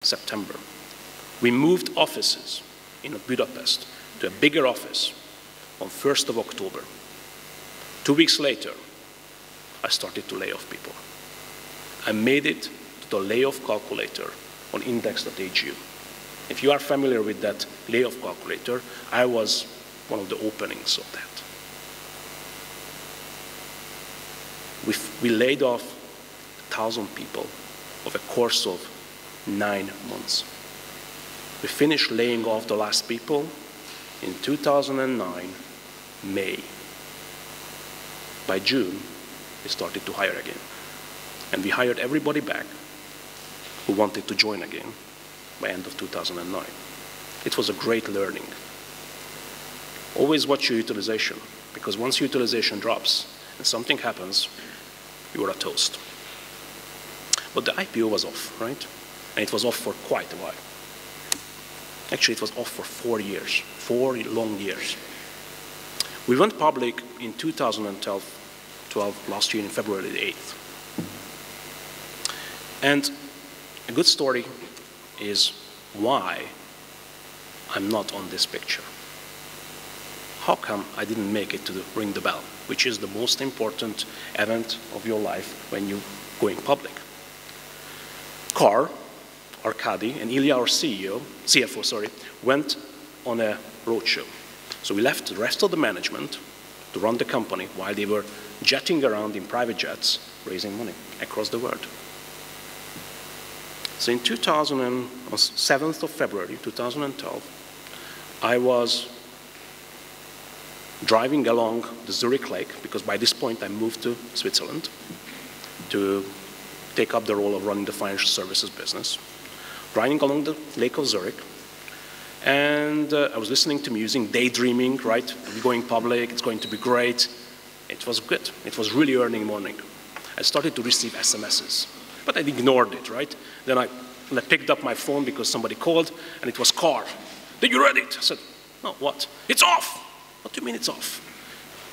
September. We moved offices in Budapest to a bigger office on 1st of October. 2 weeks later, I started to lay off people. I made it to the layoff calculator on index.hu. If you are familiar with that layoff calculator, I was one of the openings of that. We laid off 1,000 people over a course of 9 months. We finished laying off the last people in 2009, May. By June, we started to hire again. And we hired everybody back who wanted to join again by end of 2009. It was a great learning. Always watch your utilization, because once utilization drops and something happens, you are a toast. But the IPO was off, right? And it was off for quite a while. Actually, it was off for 4 years, 4 long years. We went public in 2012, last year in February the 8th. And a good story is why I'm not on this picture. How come I didn't make it to ring the bell, which is the most important event of your life when you're going public? Carl, Arkady, and Ilya, our CFO, went on a roadshow. So we left the rest of the management to run the company while they were jetting around in private jets, raising money across the world. So in 7th of February 2012, I was driving along the Zurich Lake, because by this point I moved to Switzerland to take up the role of running the financial services business. Driving along the Lake of Zurich, and I was listening to music, daydreaming, right? We're going public, it's going to be great. It was good. It was really early in the morning. I started to receive SMSs, but I ignored it, right? Then I picked up my phone because somebody called, and it was Carl. Did you read it? I said, no, what? It's off. What do you mean it's off?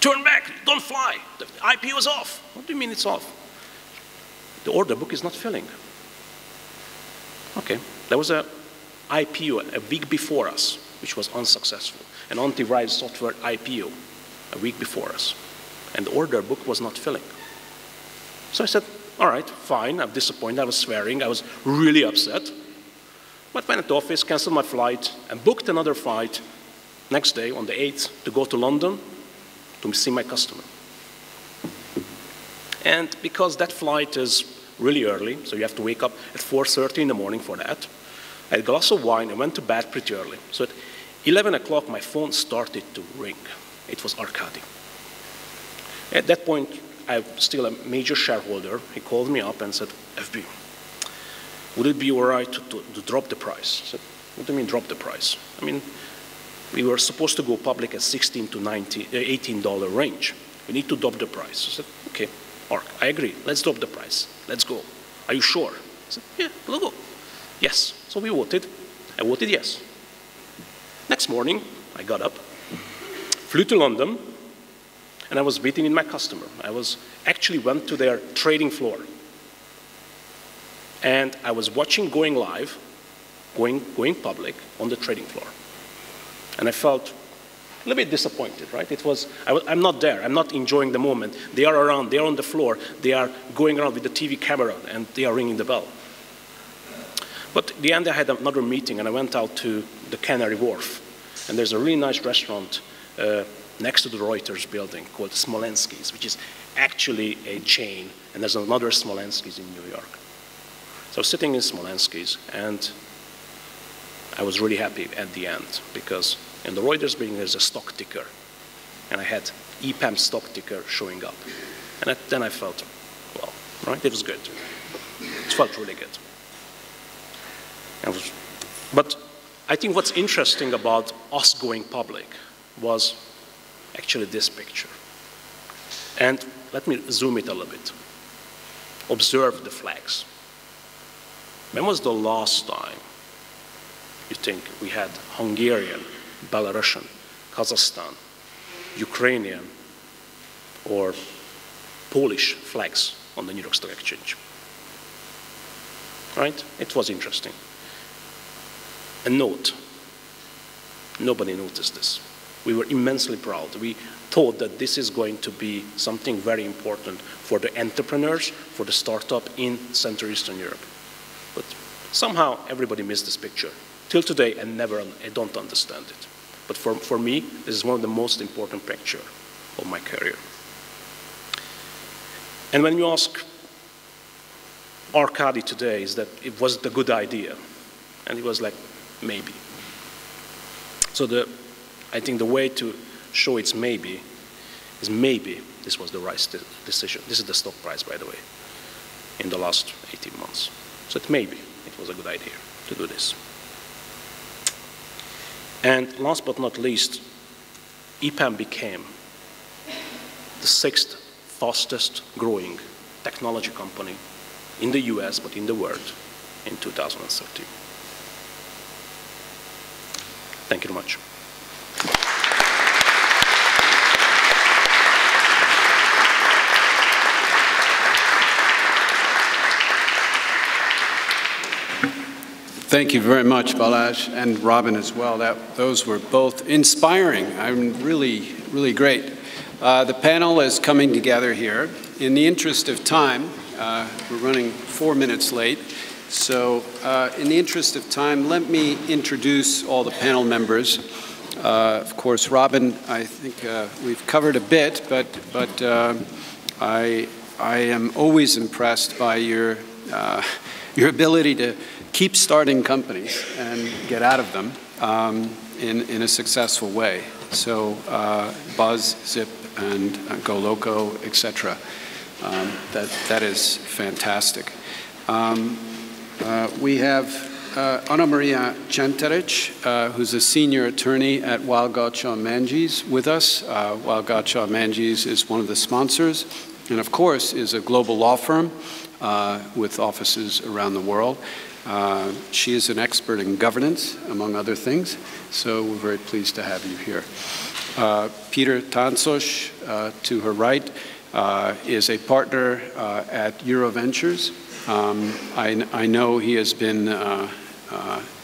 Turn back, don't fly. The IPO is off. What do you mean it's off? The order book is not filling. Okay, there was an IPO a week before us, which was unsuccessful. An antivirus software IPO a week before us. And the order book was not filling. So I said, all right, fine, I'm disappointed, I was swearing, I was really upset. But went to the office, canceled my flight, and booked another flight next day on the 8th to go to London to see my customer. And because that flight is really early, so you have to wake up at 4:30 in the morning for that, I had a glass of wine and went to bed pretty early. So at 11 o'clock, my phone started to ring. It was Arkady. At that point, I'm still a major shareholder. He called me up and said, FB, would it be all right to drop the price? I said, what do you mean drop the price? I mean, we were supposed to go public at $16 to $18 range. We need to drop the price. I said, okay, Ark, I agree. Let's drop the price. Let's go. Are you sure? I said, yeah, we'll go. Yes. So we voted. I voted yes. Next morning, I got up, flew to London, and I was meeting with my customer. I actually went to their trading floor. And I was watching going live, going public on the trading floor. And I felt a little bit disappointed, right? I'm not there. I'm not enjoying the moment. They are around. They are on the floor. They are going around with the TV camera, and they are ringing the bell. But at the end, I had another meeting, and I went out to the Canary Wharf. And there's a really nice restaurant next to the Reuters building called Smolensky's, which is actually a chain. And there's another Smolensky's in New York. So I was sitting in Smolensky's, and I was really happy at the end, because in the Reuters building there's a stock ticker, and I had EPAM stock ticker showing up. And then I felt, well, right, it was good. It felt really good. But I think what's interesting about us going public was actually this picture. And let me zoom it a little bit. Observe the flags. When was the last time you think we had Hungarian, Belarusian, Kazakhstan, Ukrainian, or Polish flags on the New York Stock Exchange? Right? It was interesting. a note. Nobody noticed this. We were immensely proud. We thought that this is going to be something very important for the entrepreneurs, for the startup in Central Eastern Europe. But somehow everybody missed this picture. Till today, I don't understand it. But for me, this is one of the most important pictures of my career. And when you ask Arkady today, is that it was a good idea? And he was like, maybe. So I think the way to show it's maybe is maybe this was the right decision. This is the stock price, by the way, in the last 18 months. So maybe it was a good idea to do this. And last but not least, EPAM became the 6th fastest growing technology company in the US, but in the world in 2013. Thank you very much. Thank you very much, Balázs, and Robin as well. Those were both inspiring. Really great. The panel is coming together here. In the interest of time, we're running 4 minutes late. So in the interest of time, let me introduce all the panel members. Of course, Robin, I think we've covered a bit, but I am always impressed by your ability to keep starting companies and get out of them in a successful way. So Buzz, Zip, and GoLoco, etc. That is fantastic. We have Anna Maria Centaric, who's a senior attorney at Weil Gotshal Manges with us. Weil Gotshal Manges is one of the sponsors, and of course is a global law firm with offices around the world. She is an expert in governance, among other things, so we're very pleased to have you here. Peter Tansos, to her right, is a partner at Euroventures. I know he has been,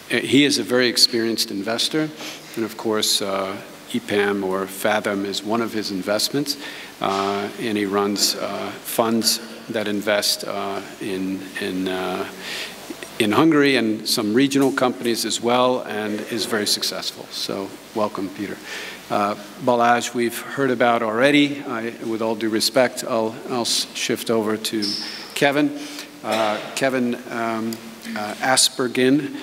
he is a very experienced investor, and of course EPAM or Fathom is one of his investments, and he runs funds that invest in Hungary and some regional companies as well, and is very successful. So welcome, Peter. Balázs, we've heard about already. With all due respect, I'll shift over to Kevin. Kevin Aspergin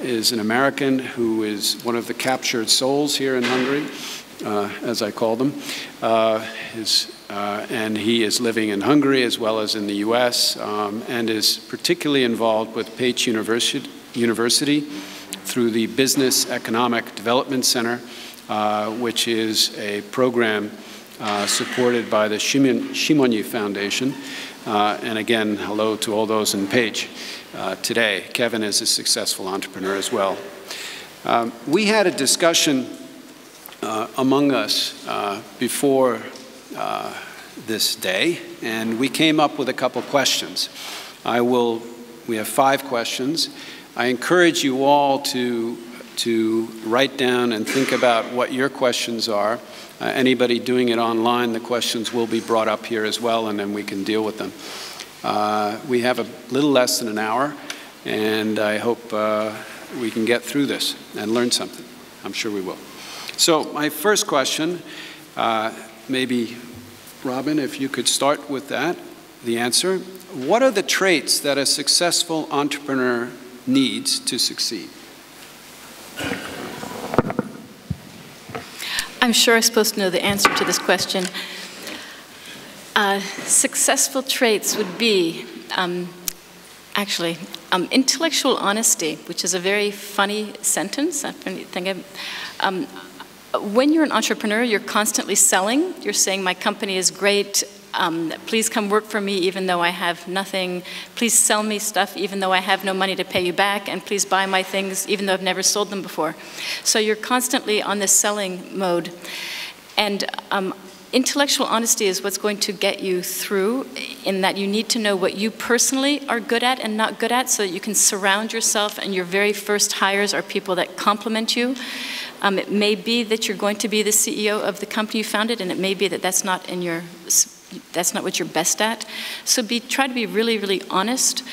is an American who is one of the captured souls here in Hungary, as I call them. And he is living in Hungary as well as in the US, and is particularly involved with Pécs University through the Business Economic Development Center, which is a program supported by the Simonyi Foundation. And again, hello to all those in Pécs today. Kevin is a successful entrepreneur as well. We had a discussion among us before this day, and we came up with a couple questions. We have 5 questions. I encourage you all to write down and think about what your questions are. Anybody doing it online, the questions will be brought up here as well, and then we can deal with them. We have a little less than an hour, and I hope we can get through this and learn something. I'm sure we will. So my first question, maybe Robin, if you could start with that, the answer. What are the traits that a successful entrepreneur needs to succeed? I'm sure I'm supposed to know the answer to this question. Successful traits would be, intellectual honesty, which is a very funny sentence. When you're an entrepreneur, you're constantly selling. You're saying, my company is great. Please come work for me even though I have nothing. Please sell me stuff even though I have no money to pay you back. And please buy my things even though I've never sold them before. So you're constantly on this selling mode. And Intellectual honesty is what's going to get you through, in that you need to know what you personally are good at and not good at, so that you can surround yourself and your very first hires are people that complement you. It may be that you're going to be the CEO of the company you founded, and it may be that that's not what you're best at. So try to be really, really honest.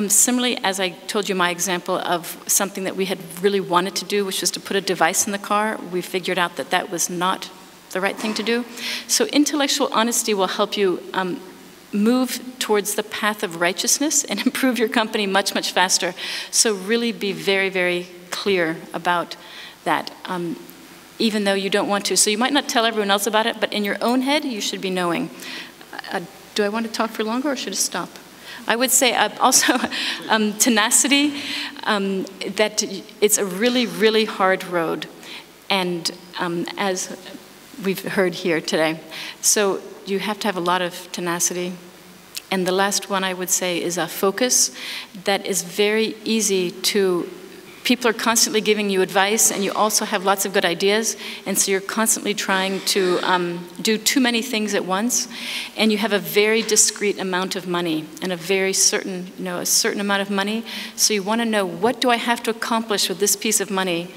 Similarly, as I told you my example of something that we had really wanted to do, which was to put a device in the car, we figured out that that was not the right thing to do. So intellectual honesty will help you move towards the path of righteousness and improve your company much, much faster. So really be very, very clear about that, even though you don't want to. So you might not tell everyone else about it, but in your own head, you should be knowing. Do I want to talk for longer, or should I stop? I would say also tenacity, that it's a really, really hard road. And as we've heard here today. So you have to have a lot of tenacity. And the last one I would say is a focus. That is very easy to, people are constantly giving you advice, and you also have lots of good ideas, and so you're constantly trying to do too many things at once, and you have a very discrete amount of money, and a very certain, a certain amount of money. So you want to know, what do I have to accomplish with this piece of money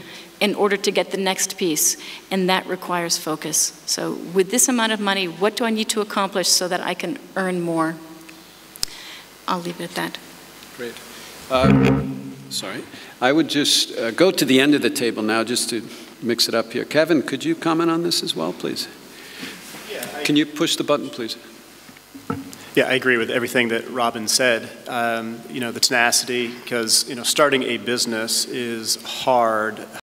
in order to get the next piece, and that requires focus. So with this amount of money, what do I need to accomplish so that I can earn more? I'll leave it at that. Great. Sorry. I would just go to the end of the table now just to mix it up here. Kevin, could you comment on this as well, please? Yeah, Can you push the button, please? Yeah, I agree with everything that Robin said. The tenacity, because starting a business is hard.